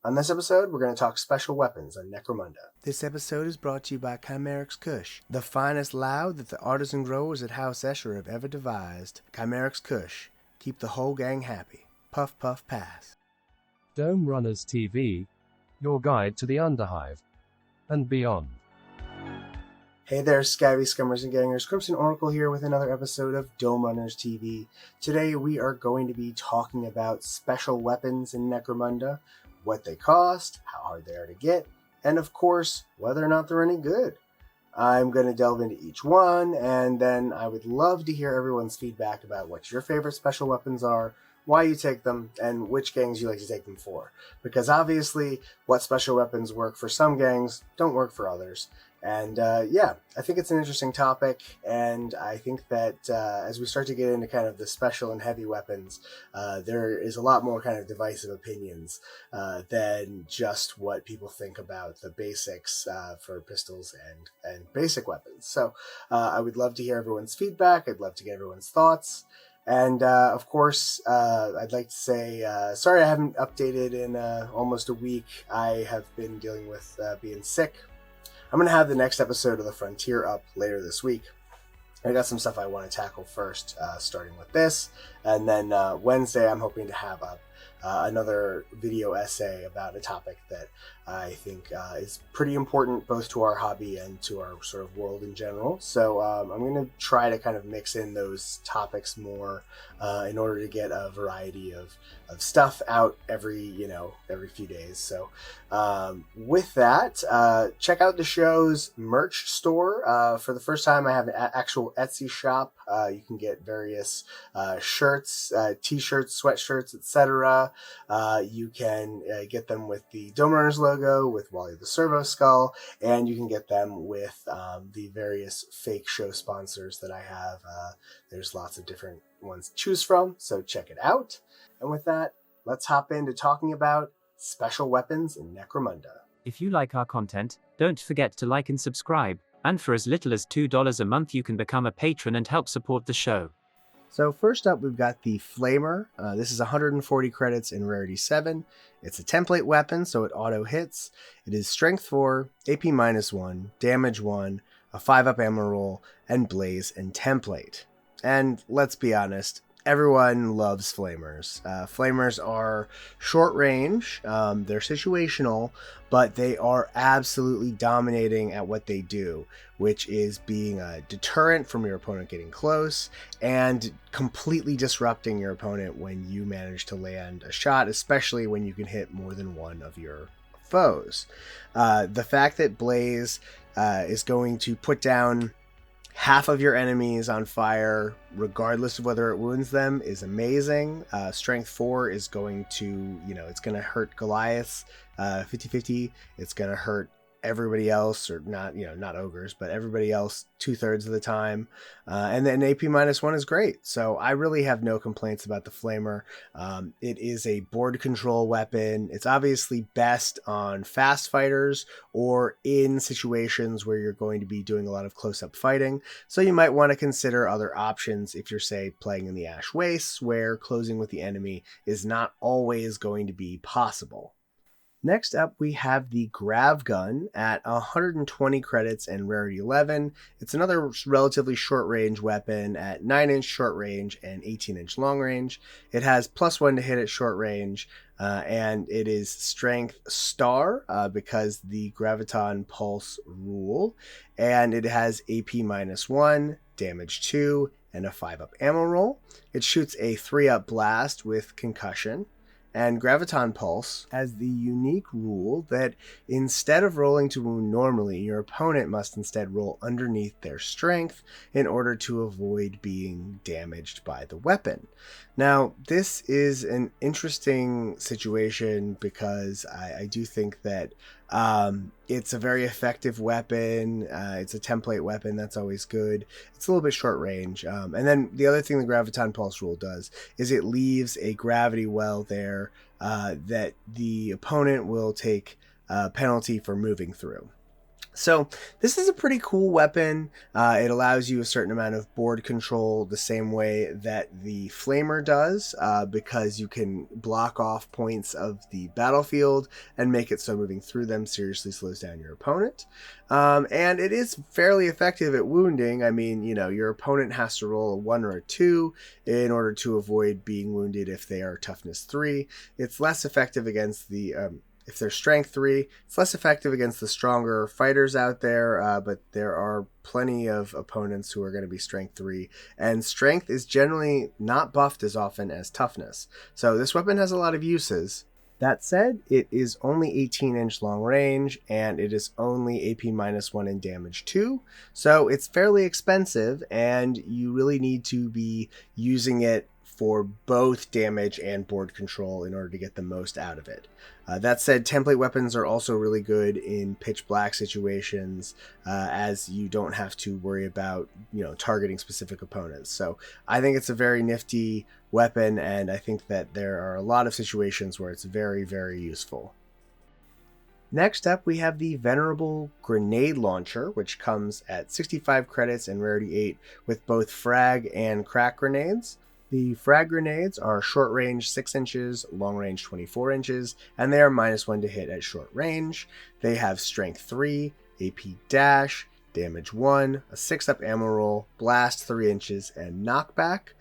On this episode, we're going to talk special weapons on Necromunda. This episode is brought to you by Chimerix Kush, the finest loud that the artisan growers at House Escher have ever devised. Chimerix Kush, keep the whole gang happy. Puff Puff Pass. Dome Runners TV, your guide to the Underhive and beyond. Hey there, scabby scummers and gangers. Crimson Oracle here with another episode of Dome Runners TV. Today we are going to be talking about special weapons in Necromunda, what they cost, how hard they are to get, and of course, whether or not they're any good. I'm going to delve into each one, and then I would love to hear everyone's feedback about what your favorite special weapons are, why you take them, and which gangs you like to take them for. Because obviously, what special weapons work for some gangs don't work for others. And I think it's an interesting topic, and I think that as we start to get into kind of the special and heavy weapons, there is a lot more kind of divisive opinions than just what people think about the basics for pistols and basic weapons. So I would love to hear everyone's feedback. I'd love to get everyone's thoughts. And of course, I'd like to say, sorry I haven't updated in almost a week. I have been dealing with being sick. I'm going to have the next episode of The Frontier up later this week. I got some stuff I want to tackle first, starting with this. And then Wednesday, I'm hoping to have up another video essay about a topic that I think is pretty important both to our hobby and to our sort of world in general. So I'm going to try to kind of mix in those topics more in order to get a variety of stuff out every few days. So with that, check out the show's merch store. For the first time, I have an actual Etsy shop. You can get various shirts, t-shirts, sweatshirts, etc. You can get them with the Dome Runners logo, with Wally the Servo Skull, and you can get them with the various fake show sponsors that I have. There's lots of different ones to choose from, so check it out. And with that, let's hop into talking about special weapons in Necromunda. If you like our content, don't forget to like and subscribe, and for as little as $2 a month you can become a patron and help support the show. So first up, we've got the Flamer. This is 140 credits in Rarity 7. It's a template weapon, so it auto hits. It is Strength 4, AP -1, Damage 1, a 5-up ammo roll, and Blaze and Template. And let's be honest, everyone loves Flamers. Flamers are short range, they're situational, but they are absolutely dominating at what they do, which is being a deterrent from your opponent getting close and completely disrupting your opponent when you manage to land a shot, especially when you can hit more than one of your foes. The fact that Blaze is going to put down half of your enemies on fire, regardless of whether it wounds them, is amazing. Strength 4 is going to, it's going to hurt Goliaths 50-50. It's going to hurt everybody else, or not ogres, but everybody else 2/3 of the time. And then AP -1 is great. So I really have no complaints about the Flamer. It is a board control weapon. It's obviously best on fast fighters or in situations where you're going to be doing a lot of close-up fighting. So you might want to consider other options if you're, say, playing in the Ash Wastes, where closing with the enemy is not always going to be possible. Next up, we have the Grav Gun at 120 credits and Rarity 11. It's another relatively short-range weapon at 9-inch short range and 18-inch long range. It has +1 to hit at short range, and it is Strength Star because the Graviton Pulse rule, and it has AP -1, Damage 2, and a 5-up ammo roll. It shoots a 3-up blast with concussion. And Graviton Pulse has the unique rule that instead of rolling to wound normally, your opponent must instead roll underneath their strength in order to avoid being damaged by the weapon. Now, this is an interesting situation because I do think that it's a very effective weapon. It's a template weapon. That's always good. It's a little bit short range. And then the other thing the Graviton Pulse rule does is it leaves a gravity well there that the opponent will take a penalty for moving through. So this is a pretty cool weapon. It allows you a certain amount of board control the same way that the Flamer does, because you can block off points of the battlefield and make it so moving through them seriously slows down your opponent. And it is fairly effective at wounding. I mean, your opponent has to roll a 1 or a 2 in order to avoid being wounded if they are toughness 3. It's less effective against the... if they're strength 3, it's less effective against the stronger fighters out there, but there are plenty of opponents who are going to be strength 3, and strength is generally not buffed as often as toughness. So this weapon has a lot of uses. That said, it is only 18-inch long range, and it is only AP-1 in damage 2, so it's fairly expensive, and you really need to be using it for both damage and board control in order to get the most out of it. That said, template weapons are also really good in pitch black situations, as you don't have to worry about targeting specific opponents. So I think it's a very nifty weapon, and I think that there are a lot of situations where it's very, very useful. Next up, we have the Venerable Grenade Launcher, which comes at 65 credits and Rarity 8 with both frag and crack grenades. The frag grenades are short range 6 inches, long range 24 inches, and they are -1 to hit at short range. They have strength 3, AP dash, damage 1, a 6-up ammo roll, blast 3 inches, and knockback.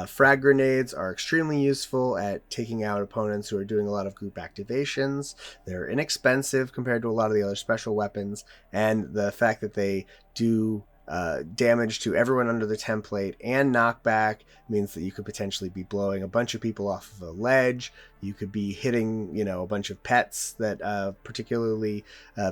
Frag grenades are extremely useful at taking out opponents who are doing a lot of group activations. They're inexpensive compared to a lot of the other special weapons, and the fact that they do damage to everyone under the template and knockback means that you could potentially be blowing a bunch of people off of a ledge. You could be hitting, a bunch of pets that particularly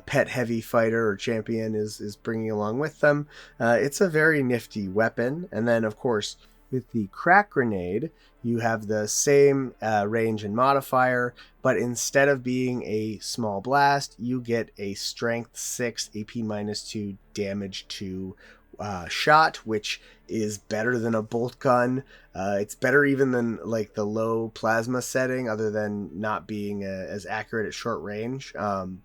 pet heavy fighter or champion is bringing along with them. It's a very nifty weapon. And then, of course, with the crack grenade, you have the same range and modifier, but instead of being a small blast, you get a strength 6, AP-2, damage 2 shot, which is better than a bolt gun. It's better even than like the low plasma setting, other than not being as accurate at short range.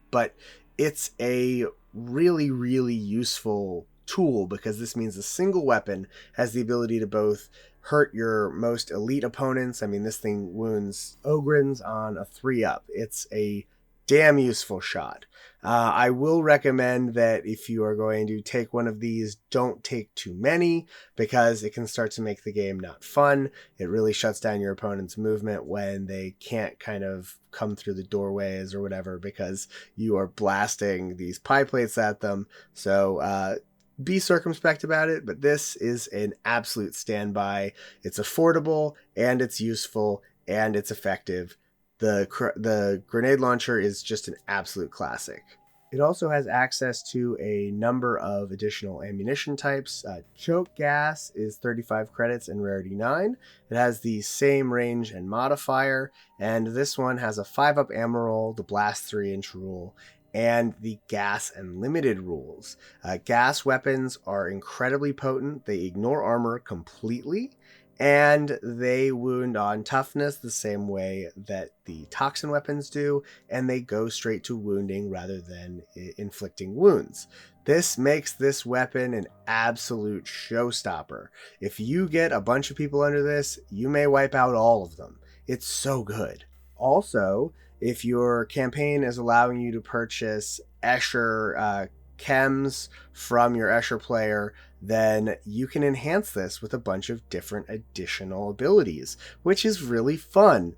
But it's a really, really useful tool, because this means a single weapon has the ability to both hurt your most elite opponents. I mean, this thing wounds Ogrins on a 3-up. It's a damn useful shot. I will recommend that if you are going to take one of these, don't take too many, because it can start to make the game not fun. It really shuts down your opponent's movement when they can't kind of come through the doorways or whatever, because you are blasting these pie plates at them. So be circumspect about it, but this is an absolute standby. It's affordable, and it's useful, and it's effective. The grenade launcher is just an absolute classic. It also has access to a number of additional ammunition types. Choke gas is 35 credits and Rarity 9. It has the same range and modifier, and this one has a 5-up ammo roll, the blast 3-inch rule, and the gas and limited rules. Gas weapons are incredibly potent. They ignore armor completely, and they wound on toughness the same way that the toxin weapons do, and they go straight to wounding rather than inflicting wounds. This makes this weapon an absolute showstopper. If you get a bunch of people under this, you may wipe out all of them. It's so good. Also, if your campaign is allowing you to purchase Escher chems from your Escher player, then you can enhance this with a bunch of different additional abilities, which is really fun.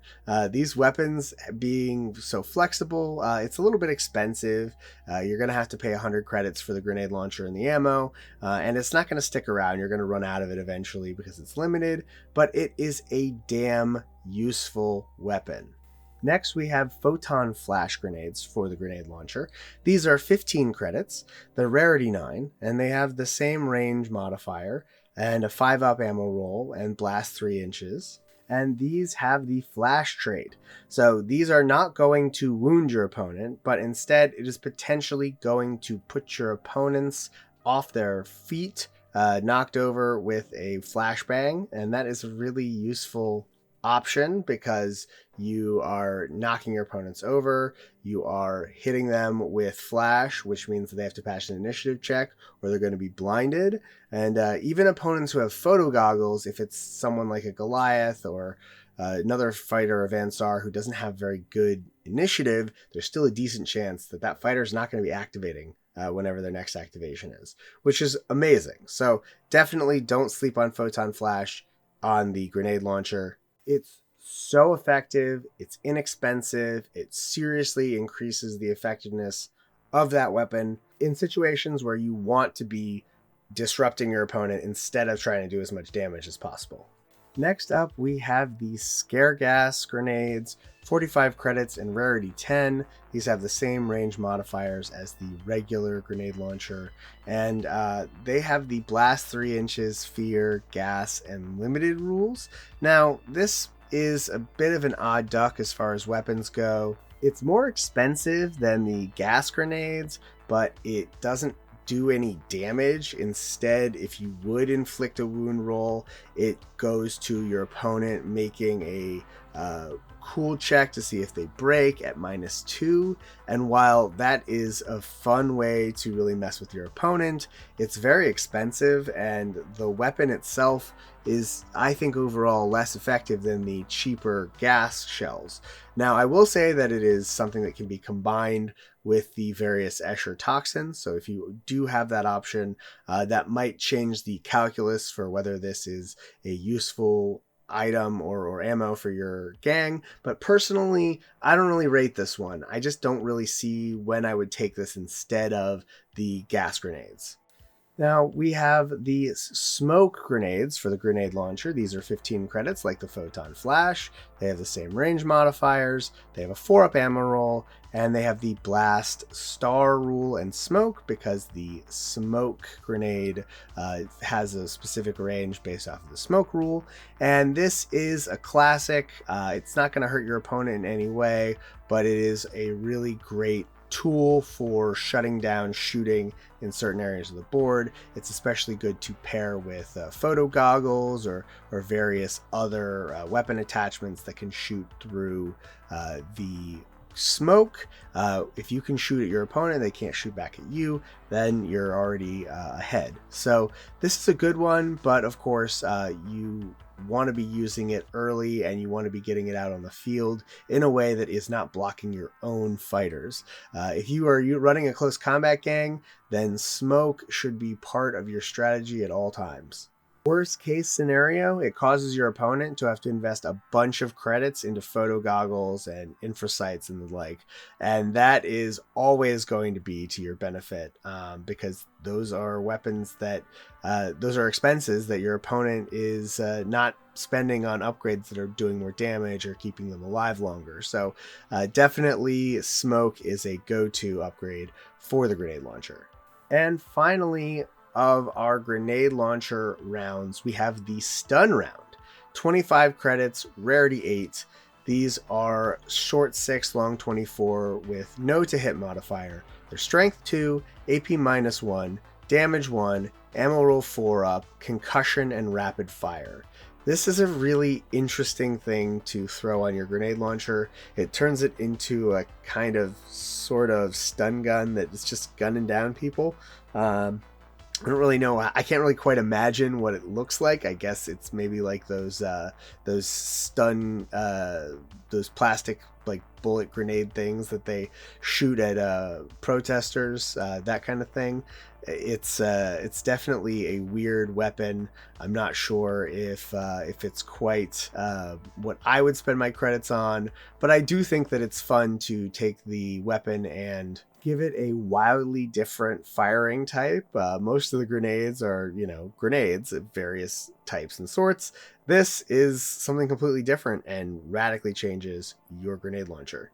These weapons being so flexible, it's a little bit expensive. You're going to have to pay 100 credits for the grenade launcher and the ammo, and it's not going to stick around. You're going to run out of it eventually because it's limited, but it is a damn useful weapon. Next, we have Photon flash grenades for the grenade launcher. These are 15 credits, they're Rarity 9, and they have the same range modifier and a 5-up ammo roll and blast 3 inches. And these have the flash trait. So these are not going to wound your opponent, but instead it is potentially going to put your opponents off their feet, knocked over with a flashbang, and that is a really useful option because you are knocking your opponents over, you are hitting them with flash, which means that they have to pass an initiative check or they're going to be blinded. And even opponents who have photo goggles, if it's someone like a Goliath or another fighter of Ansar who doesn't have very good initiative, there's still a decent chance that that fighter is not going to be activating whenever their next activation is, which is amazing. So definitely don't sleep on Photon Flash on the grenade launcher. It's so effective, it's inexpensive, it seriously increases the effectiveness of that weapon in situations where you want to be disrupting your opponent instead of trying to do as much damage as possible. Next up, we have the Scare Gas grenades, 45 credits and Rarity 10. These have the same range modifiers as the regular grenade launcher, and they have the Blast 3 inches, Fear, Gas, and Limited rules. Now, this is a bit of an odd duck as far as weapons go. It's more expensive than the gas grenades, but it doesn't do any damage. Instead, if you would inflict a wound roll, it goes to your opponent making a cool check to see if they break at -2. And while that is a fun way to really mess with your opponent, it's very expensive, and the weapon itself is, I think, overall less effective than the cheaper gas shells. Now, I will say that it is something that can be combined with the various Escher toxins. So if you do have that option, that might change the calculus for whether this is a useful item or ammo for your gang. But personally, I don't really rate this one. I just don't really see when I would take this instead of the gas grenades. Now we have the smoke grenades for the grenade launcher. These are 15 credits like the Photon Flash. They have the same range modifiers. They have a 4-up ammo roll, and they have the Blast Star rule and smoke because the smoke grenade has a specific range based off of the smoke rule. And this is a classic. It's not going to hurt your opponent in any way, but it is a really great tool for shutting down shooting in certain areas of the board. It's especially good to pair with photo goggles or various other weapon attachments that can shoot through the smoke. If you can shoot at your opponent, they can't shoot back at you, then you're already ahead. So this is a good one, but of course you want to be using it early and you want to be getting it out on the field in a way that is not blocking your own fighters. If you are running a close combat gang, then smoke should be part of your strategy at all times. Worst case scenario, it causes your opponent to have to invest a bunch of credits into photo goggles and infrasights and the like, and that is always going to be to your benefit because those are weapons that those are expenses that your opponent is not spending on upgrades that are doing more damage or keeping them alive longer. So definitely smoke is a go-to upgrade for the grenade launcher. And finally, of our grenade launcher rounds, we have the stun round. 25 credits, Rarity 8. These are short 6, long 24 with no to hit modifier. They're strength 2, AP -1, damage 1, ammo roll 4 up, concussion, and rapid fire. This is a really interesting thing to throw on your grenade launcher. It turns it into a kind of sort of stun gun that is just gunning down people. I don't really know. I can't really quite imagine what it looks like. I guess it's maybe like those stun, those plastic like bullet grenade things that they shoot at protesters, that kind of thing. It's definitely a weird weapon. I'm not sure if it's quite what I would spend my credits on, but I do think that it's fun to take the weapon and give it a wildly different firing type. Most of the grenades are, grenades of various types and sorts. This is something completely different and radically changes your grenade launcher.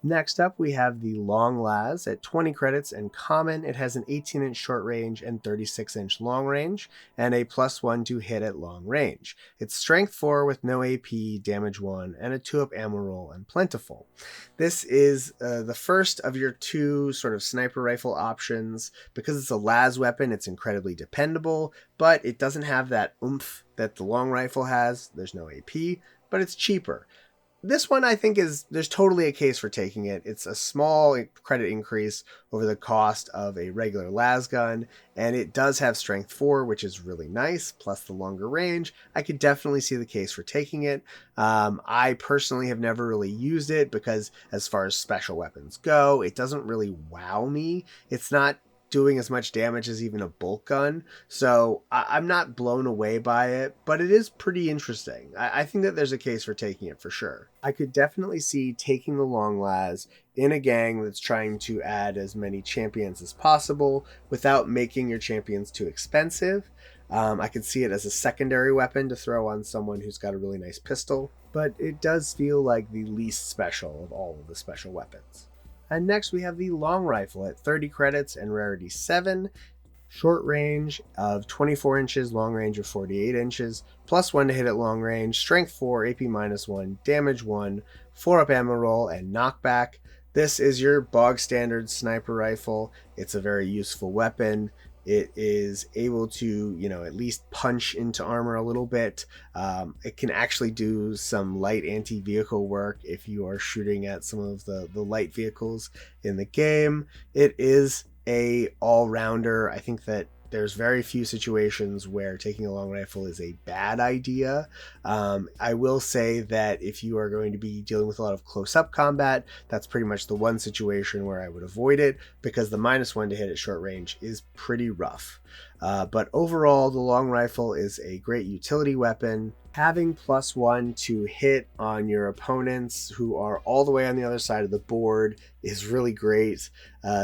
Next up, we have the Long Las at 20 credits and common. It has an 18-inch short range and 36-inch long range, and a +1 to hit at long range. It's strength 4 with no AP, damage 1, and a 2-up ammo roll and plentiful. This is the first of your 2 sort of sniper rifle options. Because it's a las weapon, it's incredibly dependable, but it doesn't have that oomph that the long rifle has. There's no AP, but it's cheaper. This one I think there's totally a case for taking it. It's a small credit increase over the cost of a regular las gun, and it does have strength 4, which is really nice, plus the longer range. I could definitely see the case for taking it. I personally have never really used it because as far as special weapons go, it doesn't really wow me. It's not doing as much damage as even a bolt gun, so I'm not blown away by it, but it is pretty interesting. I think that there's a case for taking it for sure. I could definitely see taking the long las in a gang that's trying to add as many champions as possible without making your champions too expensive. I could see it as a secondary weapon to throw on someone who's got a really nice pistol, but it does feel like the least special of all of the special weapons. And next we have the long rifle at 30 credits and rarity 7, short range of 24 inches, long range of 48 inches, plus 1 to hit at long range, strength 4, AP -1, damage 1, 4-up ammo roll, and knockback. This is your bog standard sniper rifle. It's a very useful weapon. It is able to, at least punch into armor a little bit. It can actually do some light anti-vehicle work if you are shooting at some of the light vehicles in the game. It is a all-rounder. I think that there's very few situations where taking a long rifle is a bad idea. I will say that if you are going to be dealing with a lot of close-up combat, that's pretty much the one situation where I would avoid it, because the -1 to hit at short range is pretty rough. But overall, the long rifle is a great utility weapon. Having +1 to hit on your opponents who are all the way on the other side of the board is really great.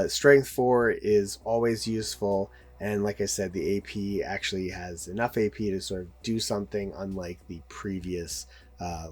Strength 4 is always useful. And like I said, the AP actually has enough AP to sort of do something unlike the previous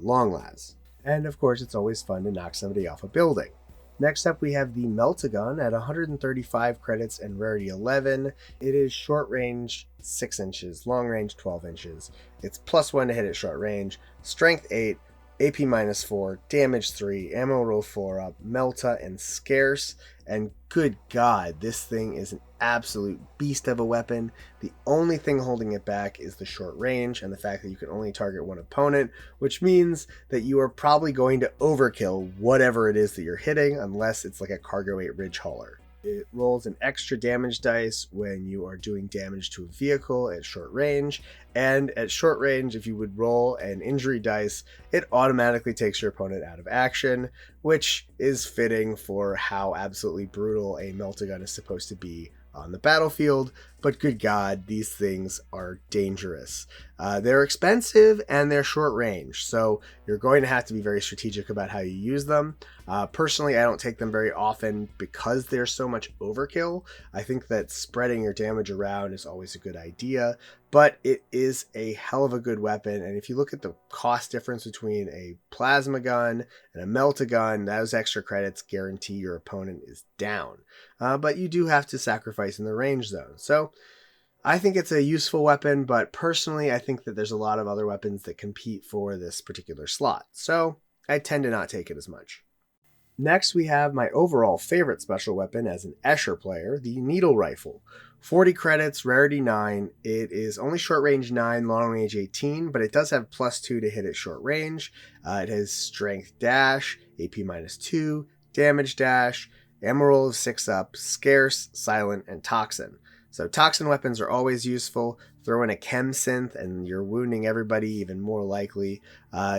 long las. And of course, it's always fun to knock somebody off a building. Next up, we have the Meltagun at 135 credits and rarity 11. It is short range 6 inches, long range 12 inches. It's +1 to hit at short range, strength 8, AP -4, damage 3, ammo roll 4 up, melta, and scarce. And good God, this thing is an absolute beast of a weapon. The only thing holding it back is the short range and the fact that you can only target one opponent, which means that you are probably going to overkill whatever it is that you're hitting, unless it's like a cargo 8 ridge hauler. It rolls an extra damage dice when you are doing damage to a vehicle at short range, and at short range, if you would roll an injury dice, it automatically takes your opponent out of action, which is fitting for how absolutely brutal a Meltagun is supposed to be on the battlefield. But good God, these things are dangerous. They're expensive and they're short range, so you're going to have to be very strategic about how you use them. Personally, I don't take them very often because they're so much overkill. I think that spreading your damage around is always a good idea, but it is a hell of a good weapon. And if you look at the cost difference between a plasma gun and a Meltagun, those extra credits guarantee your opponent is down. But you do have to sacrifice in the range zone. So I think it's a useful weapon, but personally, I think that there's a lot of other weapons that compete for this particular slot. So I tend to not take it as much. Next, we have my overall favorite special weapon as an Escher player, the Needle Rifle. 40 credits, rarity 9. It is only short range 9, long range 18, but it does have +2 to hit at short range. It has strength dash, AP -2, damage dash, ammo roll of 6 up, scarce, silent, and toxin. So toxin weapons are always useful. Throw in a chem synth and you're wounding everybody even more likely.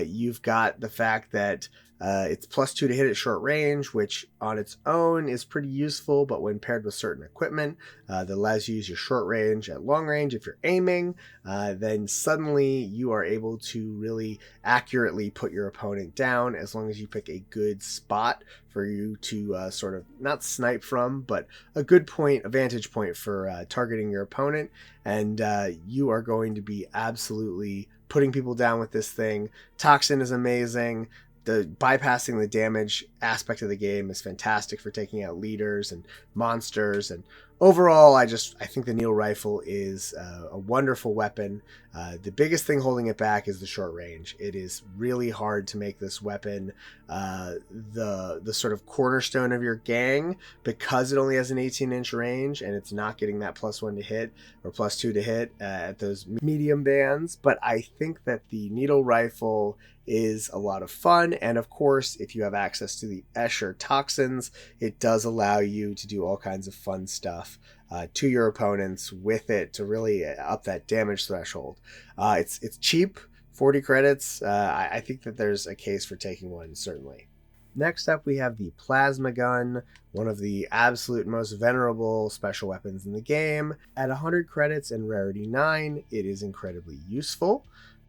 You've got the fact that it's +2 to hit at short range, which on its own is pretty useful, but when paired with certain equipment that allows you to use your short range at long range, if you're aiming, then suddenly you are able to really accurately put your opponent down as long as you pick a good spot for you to sort of not snipe from, but a good point, a vantage point for targeting your opponent. And you are going to be absolutely putting people down with this thing. Toxin is amazing. The bypassing the damage aspect of the game is fantastic for taking out leaders and monsters. And overall, I think the Needle Rifle is a wonderful weapon. The biggest thing holding it back is the short range. It is really hard to make this weapon the sort of cornerstone of your gang because it only has an 18-inch range and it's not getting that +1 to hit or +2 to hit at those medium bands. But I think that the Needle Rifle is a lot of fun. And of course, if you have access to the Escher toxins, it does allow you to do all kinds of fun stuff to your opponents with it to really up that damage threshold. It's cheap, 40 credits. I think that there's a case for taking one, certainly. Next up, we have the Plasma Gun, one of the absolute most venerable special weapons in the game. At 100 credits and Rarity 9, it is incredibly useful.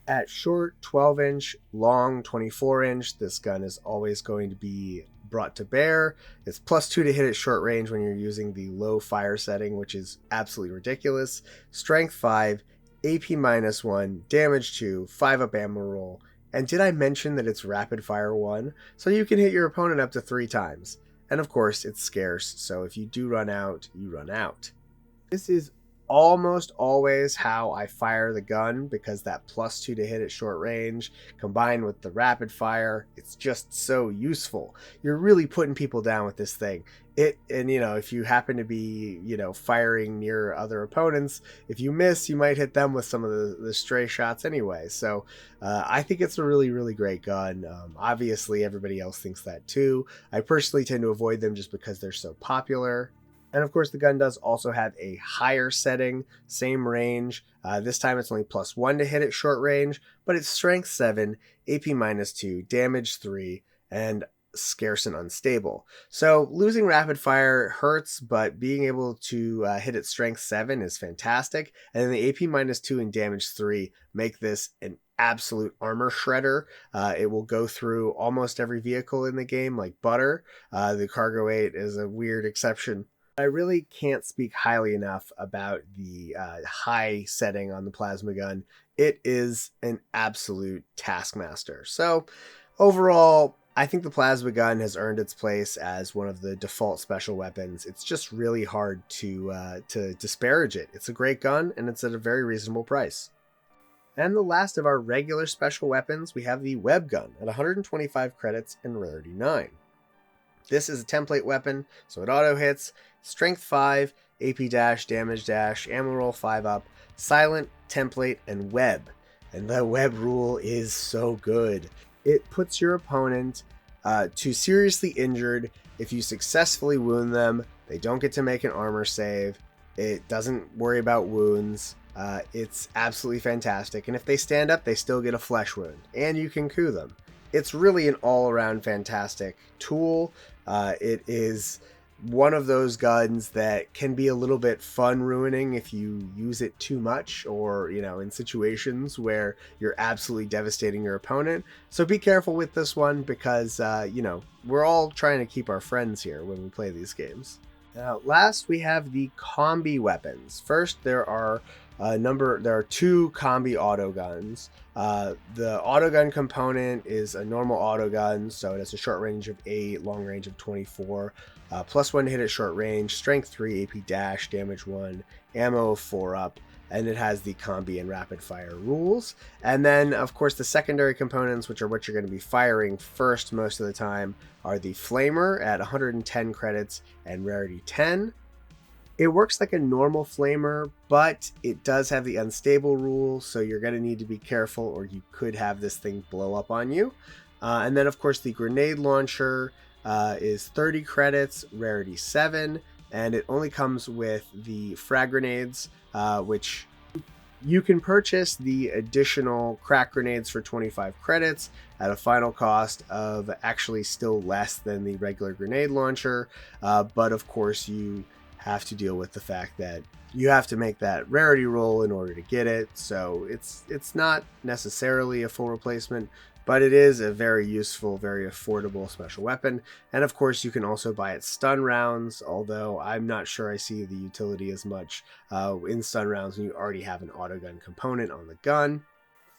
At short, 12-inch, long, 24-inch, this gun is always going to be brought to bear. It's +2 to hit at short range when you're using the low fire setting, which is absolutely ridiculous. Strength 5, AP -1, damage 2, 5-up ammo roll. And did I mention that it's rapid fire 1? So you can hit your opponent up to 3 times. And of course, it's scarce, so if you do run out, you run out. This is almost always how I fire the gun, because that +2 to hit at short range combined with the rapid fire, it's just so useful. You're really putting people down with this thing. And if you happen to be, firing near other opponents, if you miss, you might hit them with some of the stray shots anyway. So I think it's a really, really great gun. Obviously, everybody else thinks that too. I personally tend to avoid them just because they're so popular. And of course, the gun does also have a higher setting, same range. This time it's only +1 to hit at short range, but it's strength 7, AP -2, damage 3, and scarce and unstable. So losing rapid fire hurts, but being able to hit at strength 7 is fantastic. And then the AP -2 and damage 3 make this an absolute armor shredder. It will go through almost every vehicle in the game like butter. The Cargo 8 is a weird exception. I really can't speak highly enough about the high setting on the plasma gun. It is an absolute taskmaster. So overall, I think the plasma gun has earned its place as one of the default special weapons. It's just really hard to disparage it. It's a great gun, and it's at a very reasonable price. And the last of our regular special weapons, we have the web gun at 125 credits and Rarity 9. This is a template weapon, so it auto hits, strength 5, AP dash, damage dash, ammo roll 5-up, silent, template, and web. And the web rule is so good. It puts your opponent to seriously injured. If you successfully wound them, they don't get to make an armor save. It doesn't worry about wounds. It's absolutely fantastic. And if they stand up, they still get a flesh wound. And you can coup them. It's really an all-around fantastic tool. It is one of those guns that can be a little bit fun ruining if you use it too much, or in situations where you're absolutely devastating your opponent. So be careful with this one, because we're all trying to keep our friends here when we play these games. Now, last we have the combi weapons. First, there are 2 combi auto guns. The auto gun component is a normal auto gun, so it has a short range of 8, long range of 24, +1 to hit at short range, strength 3, AP dash, damage 1, ammo 4-up, and it has the combi and rapid fire rules. And then, of course, the secondary components, which are what you're going to be firing first most of the time, are the flamer at 110 credits and Rarity 10. It works like a normal flamer, but it does have the unstable rule, so you're going to need to be careful, or you could have this thing blow up on you. And then, of course, the grenade launcher is 30 credits, Rarity 7, and it only comes with the frag grenades, which you can purchase the additional Krak grenades for 25 credits at a final cost of actually still less than the regular grenade launcher, but of course you have to deal with the fact that you have to make that rarity roll in order to get it, so it's not necessarily a full replacement, but it is a very useful, very affordable special weapon. And of course you can also buy it stun rounds, although I'm not sure I see the utility as much in stun rounds when you already have an autogun component on the gun.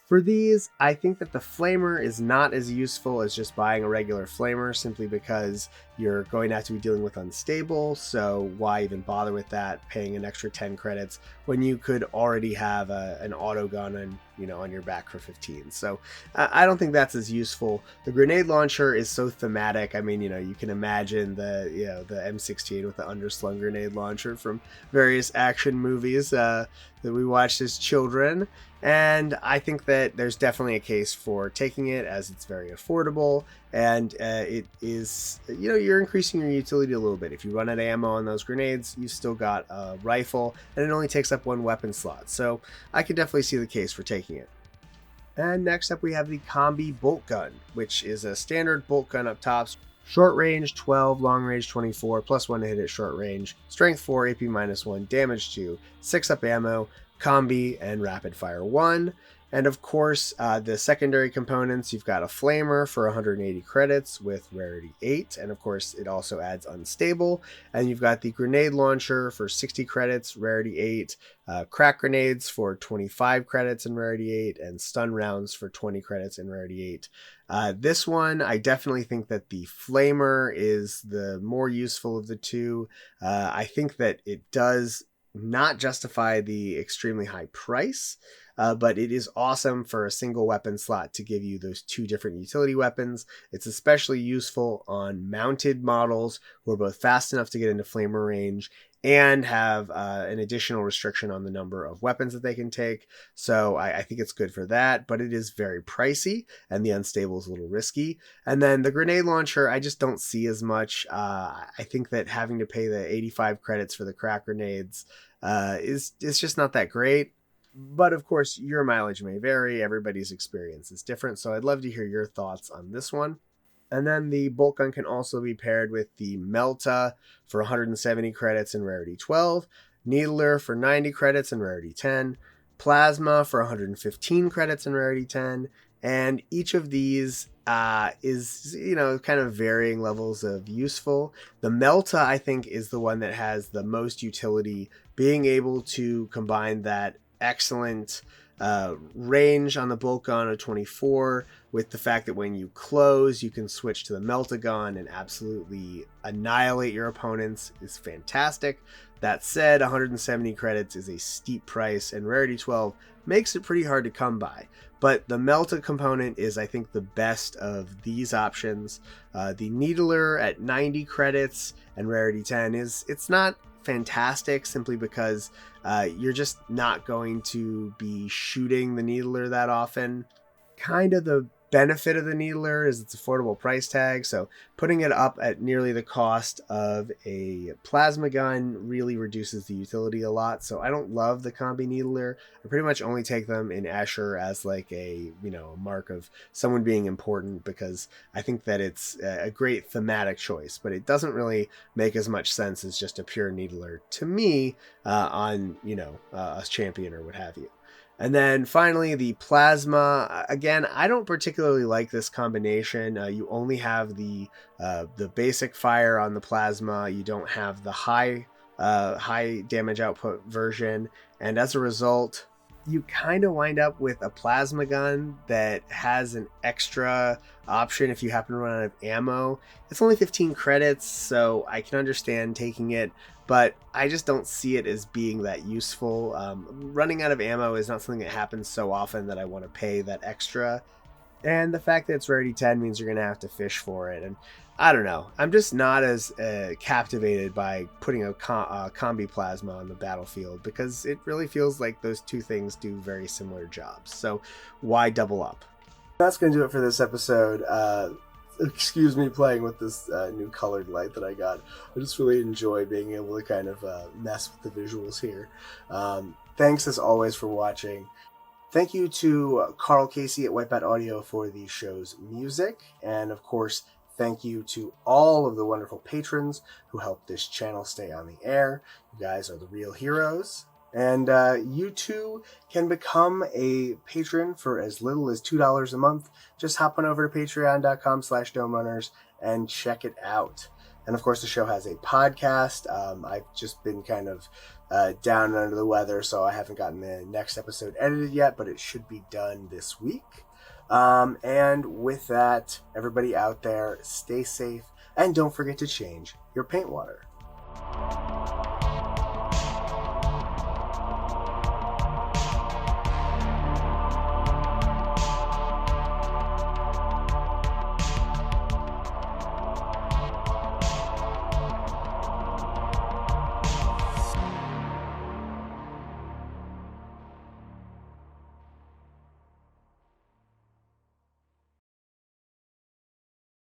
For these, I think that the flamer is not as useful as just buying a regular flamer, simply because you're going to have to be dealing with unstable, so why even bother with that, paying an extra 10 credits when you could already have an auto gun and on your back for 15. So I don't think that's as useful. The grenade launcher is so thematic. I mean, you can imagine the M16 with the underslung grenade launcher from various action movies that we watched as children. And I think that there's definitely a case for taking it, as it's very affordable, and it is, you're increasing your utility a little bit. If you run out of ammo on those grenades, you've still got a rifle, and it only takes up one weapon slot. So I can definitely see the case for taking it. And next up we have the Combi Bolt Gun, which is a standard bolt gun up top. Short range 12, long range 24, plus 1 to hit at short range, strength 4, AP -1, damage 2, 6 up ammo, combi, and rapid fire 1. And of course, the secondary components, you've got a flamer for 180 credits with rarity 8, and of course it also adds unstable. And you've got the grenade launcher for 60 credits, rarity 8, crack grenades for 25 credits and rarity 8, and stun rounds for 20 credits and rarity 8. This one, I definitely think that the flamer is the more useful of the two. I think that it does not justify the extremely high price, but it is awesome for a single weapon slot to give you those two different utility weapons. It's especially useful on mounted models who are both fast enough to get into flamer range and have an additional restriction on the number of weapons that they can take. So I think it's good for that, but it is very pricey, and the unstable is a little risky. And then the grenade launcher, I just don't see as much. I think that having to pay the 85 credits for the crack grenades is just not that great. But of course, your mileage may vary. Everybody's experience is different. So I'd love to hear your thoughts on this one. And then the bolt gun can also be paired with the Melta for 170 credits and rarity 12, Needler for 90 credits and rarity 10, Plasma for 115 credits and rarity 10, and each of these is, kind of varying levels of useful. The Melta, I think, is the one that has the most utility, being able to combine that excellent range on the bolt gun of 24 with the fact that when you close you can switch to the Meltagun and absolutely annihilate your opponents is fantastic. That said, 170 credits is a steep price, and rarity 12 makes it pretty hard to come by. But the Melta component is, I think, the best of these options. The Needler at 90 credits and rarity 10 it's not fantastic, simply because you're just not going to be shooting the Needler that often. Kind of the benefit of the Needler is its affordable price tag, so putting it up at nearly the cost of a plasma gun really reduces the utility a lot. So I don't love the Combi Needler. I pretty much only take them in Escher as like a mark of someone being important, because I think that it's a great thematic choice, but it doesn't really make as much sense as just a pure Needler to me on a champion or what have you. And then finally, the Plasma. Again, I don't particularly like this combination. You only have the basic fire on the Plasma. You don't have the high damage output version. And as a result, you kind of wind up with a plasma gun that has an extra option if you happen to run out of ammo. It's only 15 credits, so I can understand taking it, but I just don't see it as being that useful. Running out of ammo is not something that happens so often that I want to pay that extra. And the fact that it's rarity 10 means you're going to have to fish for it. And I don't know. I'm just not as captivated by putting a combi plasma on the battlefield, because it really feels like those two things do very similar jobs. So why double up? That's going to do it for this episode. Excuse me playing with this new colored light that I got. I just really enjoy being able to kind of mess with the visuals here. Thanks as always for watching. Thank you to Carl Casey at Whitebat Audio for the show's music. And of course, thank you to all of the wonderful patrons who help this channel stay on the air. You guys are the real heroes. And you too can become a patron for as little as $2 a month. Just hop on over to patreon.com/domerunners and check it out. And of course, the show has a podcast. I've just been kind of down and under the weather, so I haven't gotten the next episode edited yet, but it should be done this week. And with that, everybody out there, stay safe, and don't forget to change your paint water.